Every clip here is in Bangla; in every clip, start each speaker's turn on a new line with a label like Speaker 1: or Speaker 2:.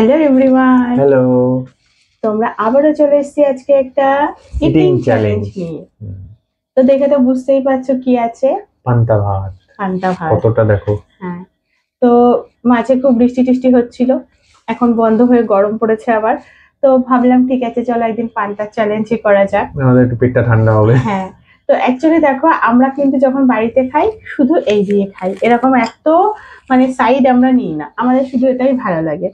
Speaker 1: Hello everyone,
Speaker 2: hello.
Speaker 1: তোমরা আবারও চলে এসেছি আজকে একটা
Speaker 2: ইটিং
Speaker 1: ইটিং চ্যালেঞ্জ
Speaker 2: চ্যালেঞ্জ।
Speaker 1: নিয়ে। তো দেখে তো বুঝতেই পারছো কি আছে,
Speaker 2: পান্তা ভাত।
Speaker 1: পান্তা ভাত।
Speaker 2: কতটা দেখো।
Speaker 1: হ্যাঁ, তো মাঝে খুব বৃষ্টি টিষ্টি হচ্ছিল, এখন বন্ধ হয়ে গরম পড়েছে আবার। তো ভাবলাম ঠিক আছে, চলো একদিন পান্তা চ্যালেঞ্জই করা যাক।
Speaker 2: আমাদের একটু পেটটা ঠান্ডা হবে।
Speaker 1: হ্যাঁ, তো অ্যাকচুয়ালি দেখো, আমরা কিন্তু যখন বাড়িতে খাই শুধু এই দিয়ে খাই, এরকম এত মানে সাইড আমরা নিই না, আমাদের শুধু এটাই ভালো লাগে।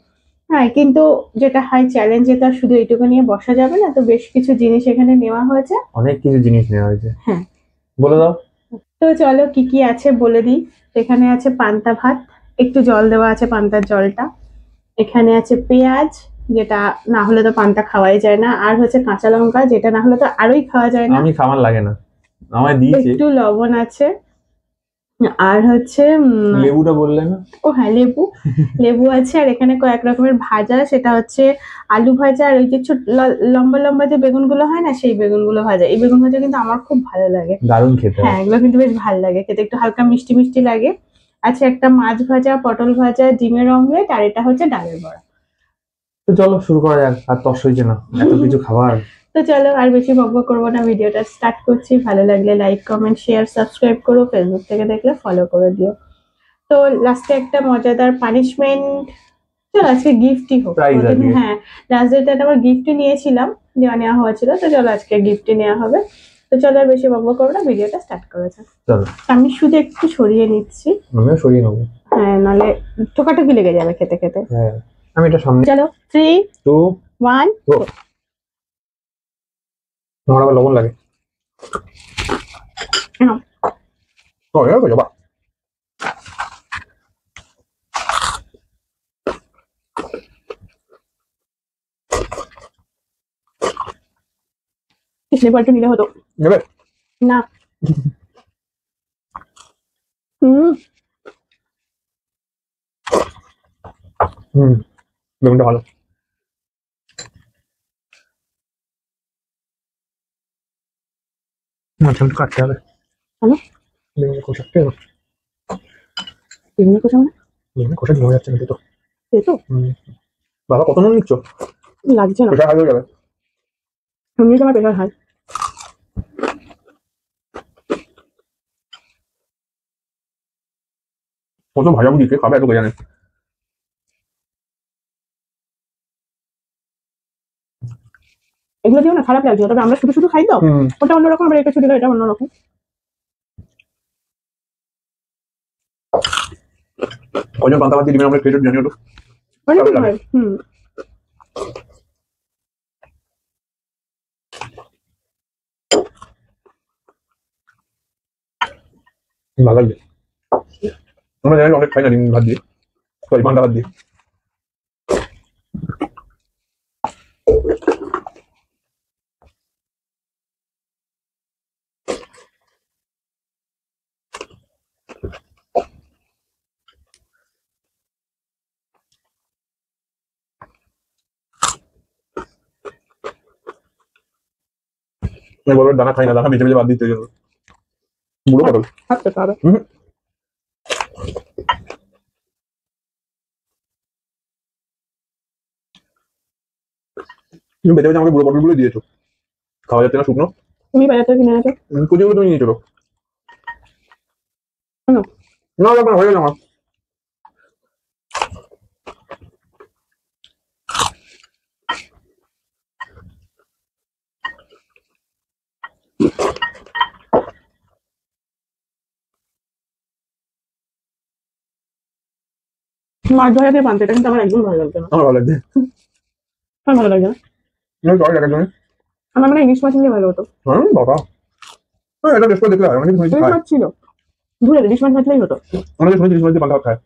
Speaker 1: হ্যাঁ, কিন্তু যেটা হয় চ্যালেঞ্জে তো আর শুধু এইটুকু নিয়ে বসা যাবে না, তো বেশ কিছু জিনিস এখানে নেওয়া হয়েছে।
Speaker 2: অনেক কিছু জিনিস নেওয়া হয়েছে।
Speaker 1: হ্যাঁ,
Speaker 2: বলে দাও।
Speaker 1: তো চলো কি কি আছে বলে দিই। এখানে আছে পান্তা ভাত, একটু জল দেওয়া আছে পান্তার জলটা। এখানে আছে পেঁয়াজ, যেটা না হলে তো পান্তা খাওয়াই যায় না, আর হচ্ছে কাঁচা লঙ্কা, যেটা না হলে তো আরোই খাওয়া যায় না।
Speaker 2: আমি খাবার লাগে না, আমায় দিয়েছে।
Speaker 1: একটু লবণ আছে, আর হচ্ছে
Speaker 2: লেবুটা বললে না?
Speaker 1: ও হ্যাঁ, লেবু। লেবু আছে, আর এখানে কয়েক রকমের ভাজা, সেটা হচ্ছে আলু ভাজা, আর ওই যে ছোট লম্বা লম্বা যে বেগুনগুলো হয় না, সেই বেগুনগুলো ভাজা। এই বেগুন ভাজা কিন্তু আমার খুব ভালো লাগে।
Speaker 2: দারুণ খেতে
Speaker 1: হ্যাঁ,
Speaker 2: হয়।
Speaker 1: এগুলো কিন্তু বেশ ভালো লাগে খেতে, একটু হালকা মিষ্টি মিষ্টি লাগে। আছে একটা মাছ ভাজা, পটল ভাজা, ডিমের অমলেট, আর এটা হচ্ছে ডালের বড়া।
Speaker 2: তো চলো শুরু করা যাক, আর তস হয়েছে না এত কিছু খাবার।
Speaker 1: তো চলো আর বেশি বকবক করবো না, ভিডিওটা স্টার্ট করছি। ভালো লাগলে লাইক কমেন্ট শেয়ার সাবস্ক্রাইব করো, ফেসবুক থেকে দেখলে ফলো করে দিও। তো লাস্টে একটা মজাদার পানিশমেন্ট, চলো আজকে গিফটই হোক।
Speaker 2: প্রাইজ
Speaker 1: ওদিন
Speaker 2: আজকে।
Speaker 1: হ্যাঁ, লাস্ট ডেতে আমার গিফটই নিয়েছিলাম, নেওয়া হয়েছিল, তো চলো আজকে গিফটই নেওয়া হবে। তো চলো আর বেশি বকবক করবো না, ভিডিওটা স্টার্ট করা যাক।
Speaker 2: চলো
Speaker 1: আমি শুধু একটু সরিয়ে নিচ্ছি,
Speaker 2: আমিও সরিয়ে নেবো।
Speaker 1: হ্যাঁ, নাহলে ঠোকাঠুকি লেগে যাবে খেতে খেতে।
Speaker 2: হ্যাঁ, আমি এটা সামনে।
Speaker 1: চলো 3,
Speaker 2: টু
Speaker 1: 1।
Speaker 2: গো। তোমার আবার লবণ লাগে? ও এরকম যাবা।
Speaker 1: লেবু একটু নিলে হতো
Speaker 2: নেবে?
Speaker 1: না। হুম,
Speaker 2: হুম, লেবুটা ভালো। মাঝখানে একটু কাটতে হবে।
Speaker 1: ভালো।
Speaker 2: লেবুটা খোসাতে হবে।
Speaker 1: এমনি কোথাও না,
Speaker 2: লেবুটা খোসা ঝরে যাচ্ছে না তো।
Speaker 1: এই তো
Speaker 2: বাবা কত নুন নিচ্ছ?
Speaker 1: লাগছে না,
Speaker 2: খোসা হারিয়ে যাবে।
Speaker 1: এমনি তো আমার প্রেশার হয়।
Speaker 2: কত ভাজাভুজি কে খাবে এত কে জানে।
Speaker 1: এগুলো দিও না, খারাপ লাগছে, তবে আমরা শুধু শুধু খাই তো। ওটা অন্যরকম, আবার এটা শুধু এটা অন্যরকম।
Speaker 2: কয়জন পান্তা ভাত দিয়ে ডিমের অমলেট খেয়েছো জানিও তো।
Speaker 1: অনেকই
Speaker 2: লাগে।
Speaker 1: হয়। হুম,
Speaker 2: ভালো লাগবে। আমরা জানি অনেক খাই না ডিম ভাত দিয়ে, সরি পান্তা ভাত দিয়ে। আমি বলবো দানা খাই না, দানা বেঁচে বেঁচে বাদ দিতে হবে। বুড়ো পটল।
Speaker 1: থাকতে হবে।
Speaker 2: তুমি বেঁচে বেঁচে আমাকে বুড়ো পটলগুলো দিয়েছো, খাওয়া যাচ্ছে না শুকনো।
Speaker 1: তুমি বাজার থেকে কিনে আছো
Speaker 2: কুচিগুলো তুমি নিয়েছো তো।
Speaker 1: কেন?
Speaker 2: না ব্যাপার হয়ে গেছে আমার।
Speaker 1: মাছ ধরা দিয়ে পান্তা, এটা কিন্তু আমার একদম ভালো লাগছে না।
Speaker 2: আমার ভালো লাগছে।
Speaker 1: আমার ভালো লাগছে না,
Speaker 2: সরি দেখার জন্য।
Speaker 1: আমার মানে ইলিশ মাছ নিয়ে ভালো হতো।
Speaker 2: হ্যাঁ বাবা, এটা টেস্ট করে দেখলে হয়। অনেকে শুনেছি
Speaker 1: ইলিশ
Speaker 2: খায়,
Speaker 1: মাছ ছিল, ধুলে ইলিশ মাছ ভাজলেই হতো।
Speaker 2: অনেকে শুনেছি ইলিশ মাছ দিয়ে পান্তা ভাত খায়।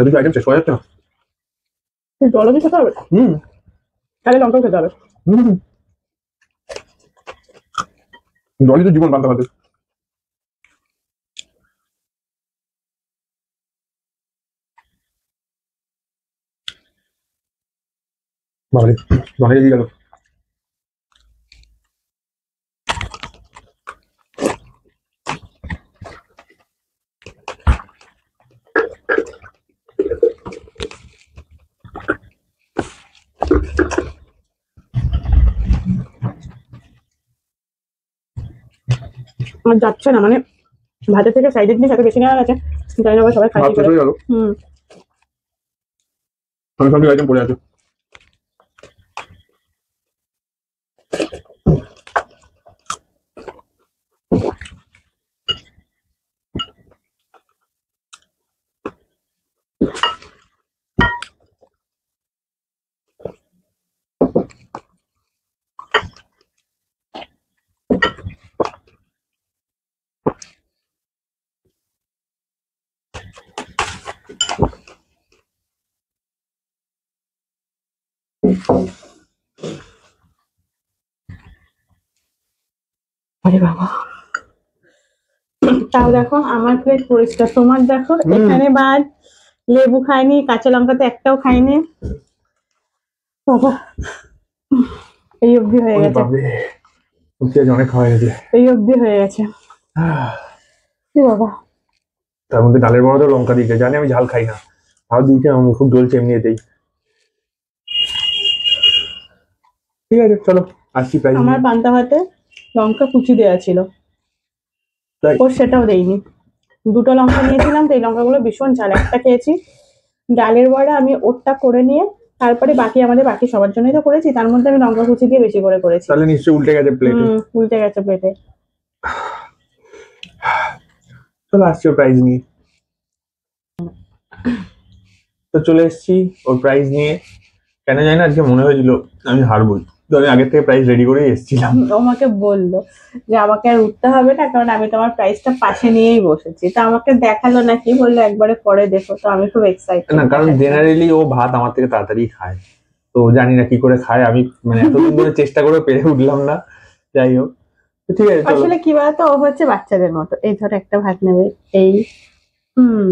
Speaker 2: দুটো আইটেম শেষ হয়ে যাচ্ছে না।
Speaker 1: জলও কি খেতে হবে? তাহলে লঙ্কাও খেতে হবে।
Speaker 2: জলই তো জীবন পান্তা ভাতে। বাবারে জলে দিয়ে গেল।
Speaker 1: আমার যাচ্ছে না, মানে ভাতের থেকে সাইডের জিনিস এত বেশি নেওয়া গেছে, জানি না সবাই খাই
Speaker 2: ভাত
Speaker 1: কি
Speaker 2: শেষ
Speaker 1: করে।
Speaker 2: হয়ে গেল, সঙ্গে আইটেম পড়ে আছে।
Speaker 1: আরে বাবা, তাও দেখো আমার প্লেট পরিষ্কার, তোমার দেখো এখানে বাদ, লেবু খাইনি, কাঁচা লঙ্কা তো একটাও খাইনি। বাবা এই অবধি হয়ে
Speaker 2: ওরে
Speaker 1: গেছে,
Speaker 2: বাপরে, সত্যি আজ অনেক খাওয়া গেছে।
Speaker 1: এই অবধি হয়ে গেছে। কি বাবা,
Speaker 2: তার মধ্যে ডালের বড়া তো লঙ্কা দিয়েছে, জানি আমি ঝাল খাই না, তাও দিয়েছে, আমার খুব জ্বলছে এমনিতেই। ঠিক আছে চলো আসছি প্রাইস।
Speaker 1: আমার পান্তা ভাতে লঙ্কা কুচি দেওয়া ছিল,
Speaker 2: তাই?
Speaker 1: ও সেটাও দেয়নি। দুটো লঙ্কা নিয়েছিলাম তো এই লঙ্কাগুলো ভীষণ ঝাল, একটা খেয়েছি। ডালের বড়া আমি ওরটা করে নিয়ে তারপরে বাকি আমাদের বাকি সবার জন্যই তো করেছি, তার মধ্যে আমি লঙ্কা কুচি দিয়ে বেশি করে করেছি।
Speaker 2: তাহলে নিশ্চয়ই উল্টে গেছে প্লেটে।
Speaker 1: উল্টে গেছে প্লেটে।
Speaker 2: চলো আসছি ওর প্রাইস নিয়ে। তো চলে এসেছি ওর প্রাইস নিয়ে। কেন জানি না আজকে মনে হয়েছিল আমি হারবই, তো আমি আগের থেকে প্রাইস রেডি করেই এসেছিলাম।
Speaker 1: ও আমাকে বললো যে আমাকে আর উঠতে হবে না, কারণ আমি তোমার প্রাইসটা পাশে নিয়েই বসেছি। তো আমাকে দেখালো নাকি, বললো একবারে করে দেখো। তো আমি খুব এক্সাইটেড।
Speaker 2: না কারণ জেনারেলি ও ভাত আমার থেকে তাড়াতাড়ি খায়, তো জানি না কি করে খায়, আমি মানে এতদিন ধরে চেষ্টা করে পেরে উঠলাম না। যাই হোক, তো ঠিক আছে চলো।
Speaker 1: আসলে কি বলতো, ও হচ্ছে বাচ্চাদের মতো, এই ধরো একটা ভাত নেবে, এই হুম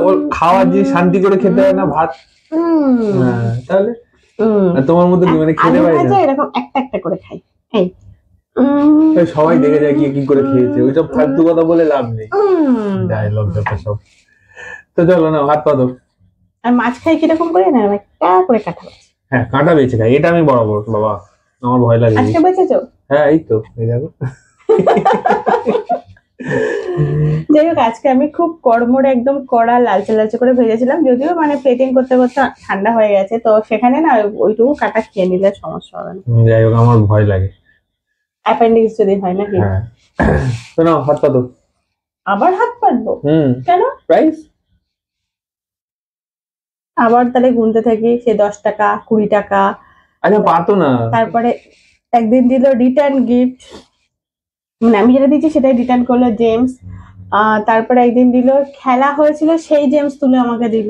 Speaker 2: ওর খাওয়ার যে শান্তি করে খেতে হয় না ভাত, হ্যাঁ, তাহলে আর তোমার মতো কি মানে খেতে পারি না?
Speaker 1: এরকম একটা একটা করে খাই, এই
Speaker 2: এই সবাই দেখে যায় কি করে খেয়েছে, ওইসব ফালতু কথা বলে লাভ নেই, ডায়লগ যত সব। তো চলো না ভাত পাতো।
Speaker 1: আর মাছ খাই কিরকম করে না, একটা করে কাটা মাছ।
Speaker 2: হ্যাঁ কাঁটা বেছে খাই, এটা আমি বরাবর বাবা, আমার ভয় লাগে।
Speaker 1: আজকে বেঁচেছো?
Speaker 2: হ্যাঁ এই তো, এই দেখো।
Speaker 1: যাই হোক, আজকে আমি খুব কড়মড়ে একদম কড়া লালচে লালচে করে ভেজেছিলাম, যদিও মানে প্লেটিং করতে করতে ঠান্ডা হয়ে গেছে, তো সেখানে না ওইটুকু কাটা খেয়ে নিলে সমস্যা হবে না।
Speaker 2: যাই হোক আমার ভয় লাগে,
Speaker 1: অ্যাপেন্ডিক্স যদি হয় নাকি।
Speaker 2: হ্যাঁ তো না হাত পাতো।
Speaker 1: আবার হাত পাতবো? কেন?
Speaker 2: প্রাইস
Speaker 1: আবার তাহলে গুনতে থাকি, সে 10 টাকা 20 টাকা।
Speaker 2: আচ্ছা পাতো না।
Speaker 1: তারপরে একদিন দিল রিটার্ন গিফট, মানে আমি যেটা দিচ্ছি সেটাই রিটার্ন করলো জেমস। তারপরে একদিন দিল খেলা হয়েছিল, সেই জেমস তুলে আমাকে দিল।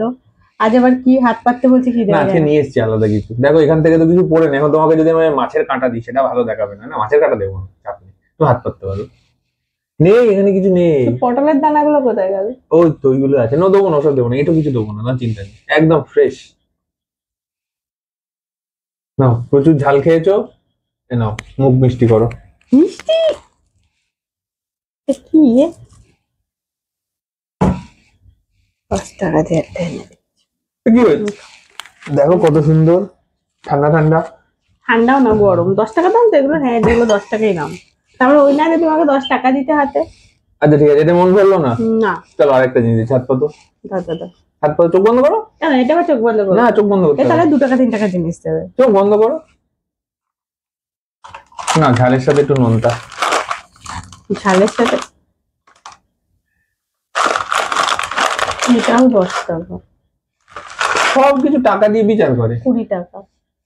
Speaker 1: আজ আবার কি হাত পাততে বলছে, কি
Speaker 2: না
Speaker 1: দেওয়া
Speaker 2: আজকে
Speaker 1: যায়?
Speaker 2: নিয়ে এসছি আলাদা কিছু, দেখো এখান থেকে তো কিছু পড়ে না, এখন তোমাকে যদি আমি মাছের কাঁটা দিই সেটা ভালো দেখাবে না, না মাছের কাঁটা দেবো না, চাপ নেই, তুমি হাত পাততে পারো। নেই এখানে কিছু নেই।
Speaker 1: পটলের দানাগুলো কোথায় গেল?
Speaker 2: ওই তো ওইগুলো আছে, না দেবো না, ওসব দেবো না, এটা কিছু দেবো না, না চিন্তা নেই, একদম ফ্রেশ। নাও প্রচুর ঝাল খেয়েছো, এ নাও মুখ মিষ্টি করো।
Speaker 1: মিষ্টি? এ কি 10 টাকা দিয়ে একটা এনে দে।
Speaker 2: কি হয়েছে দেখো কত সুন্দর, ঠান্ডা ঠান্ডা।
Speaker 1: ঠান্ডাও না গরম, 10 টাকা দাম তো এগুলো, হ্যাঁ যেগুলো 10 টাকাই দাম। তারপরে ওই না যে তোমাকে 10 টাকা দিতে হাতে।
Speaker 2: আচ্ছা ঠিক আছে, এটা মন ভরলো না,
Speaker 1: না,
Speaker 2: চলো আরেকটা জিনিস দিচ্ছি, হাত পাতো।
Speaker 1: দাও দাও দাও।
Speaker 2: হাত পাতো, চোখ বন্ধ করো।
Speaker 1: কেন, এটা আবার চোখ বন্ধ করো?
Speaker 2: না চোখ বন্ধ করতে
Speaker 1: তাহলে
Speaker 2: হবে।
Speaker 1: 2 টাকা 3 টাকা জিনিস দেবে।
Speaker 2: চোখ বন্ধ করো। না ঝালের সাথে একটু নোনতা।
Speaker 1: ঝালের সাথে এটাও 10 টাকা।
Speaker 2: সব কিছু টাকা দিয়ে বিচার করে।
Speaker 1: 20 টাকা।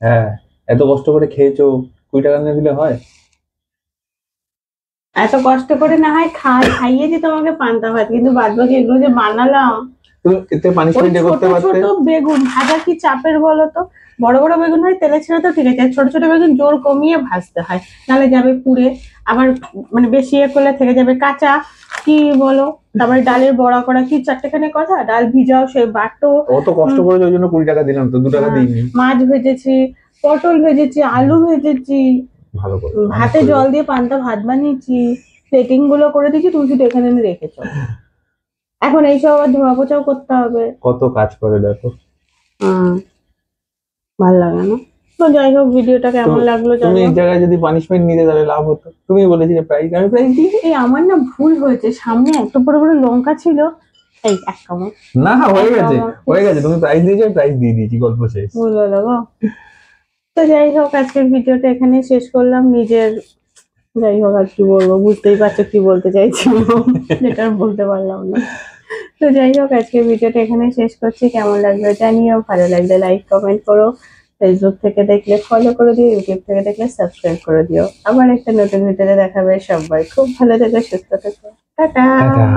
Speaker 2: হ্যাঁ এত কষ্ট করে খেয়েছো, 20 টাকা নিয়ে দিলে হয়?
Speaker 1: এত কষ্ট করে না হয় খাইয়ে যে তোমাকে পান্তা ভাত, কিন্তু বাদ বাকি এগুলো যে বানালাম,
Speaker 2: তুমি এতে
Speaker 1: ওই
Speaker 2: পানিশমেন্ট
Speaker 1: ছোট
Speaker 2: করতে পারতে।
Speaker 1: ছোট বেগুন ভাজা কি চাপের বলো তো? বড় বড় বেগুন হয় তেলে ছেড়ে তো ঠিক আছে, আর ছোট ছোট বেগুন জোর কমিয়ে ভাজতে হয়, নাহলে যাবে পুড়ে। আবার মানে বেশি ইয়ে করলে থেকে যাবে কাঁচা, কি বলো? তারপরে ডালের বড়া করা কি চারটেখানি কথা, ডাল ভিজাও সে বাটো।
Speaker 2: অত কষ্ট করে ওই জন্য 20 টাকা দিলাম, তো 2 টাকা দিইনি।
Speaker 1: মাছ ভেজেছি, পটল ভেজেছি, আলু ভেজেছি,
Speaker 2: ভালো করে
Speaker 1: ভাতে জল দিয়ে পান্তা ভাত বানিয়েছি, প্লেটিং গুলো করে দিয়েছি, তুমি শুধু এখানে এনে রেখেছো। এখন এইসব আবার ধোয়া পোছাও করতে হবে।
Speaker 2: কত কাজ করে দেখো।
Speaker 1: ভালো লাগে না তো। যাই হোক, ভিডিওটা কেমন লাগলো
Speaker 2: তুমি
Speaker 1: জানো।
Speaker 2: এই জায়গায় যদি পানিশমেন্ট নিতে তাহলে লাভ হতো। তুমি বলেছিলে প্রাইস, আমি প্রাইস দিই।
Speaker 1: এই আমার না ভুল হয়েছে, সামনে এত বড় বড় লঙ্কা ছিল। এই এক কামড়
Speaker 2: না হয়ে গেছে, হয়ে গেছে, তুমি প্রাইস দিয়েছো, প্রাইস দিয়ে দিয়েছি, গল্প শেষ।
Speaker 1: ভুল হলো গো। তো যাই হোক, আজকের ভিডিওটা এখানে শেষ করলাম। নিজের যাই হোক, আর কি বলবো, বুঝতেই পারছো কি বলতে চাইছি, যেটা আর বলতে পারলাম না। তো যাই হোক, আজকের ভিডিওটা এখানে শেষ করছি। কেমন লাগলো জানিও, ভালো লাগলে লাইক কমেন্ট করো, ফেসবুক থেকে দেখলে ফলো করে দিও, ইউটিউব থেকে দেখলে সাবস্ক্রাইব করে দিও। আবার একটা নতুন ভিডিওতে দেখাবে। সবাই খুব ভালো থেকো, সুস্থ থেকো, টাটা।
Speaker 2: টাটা।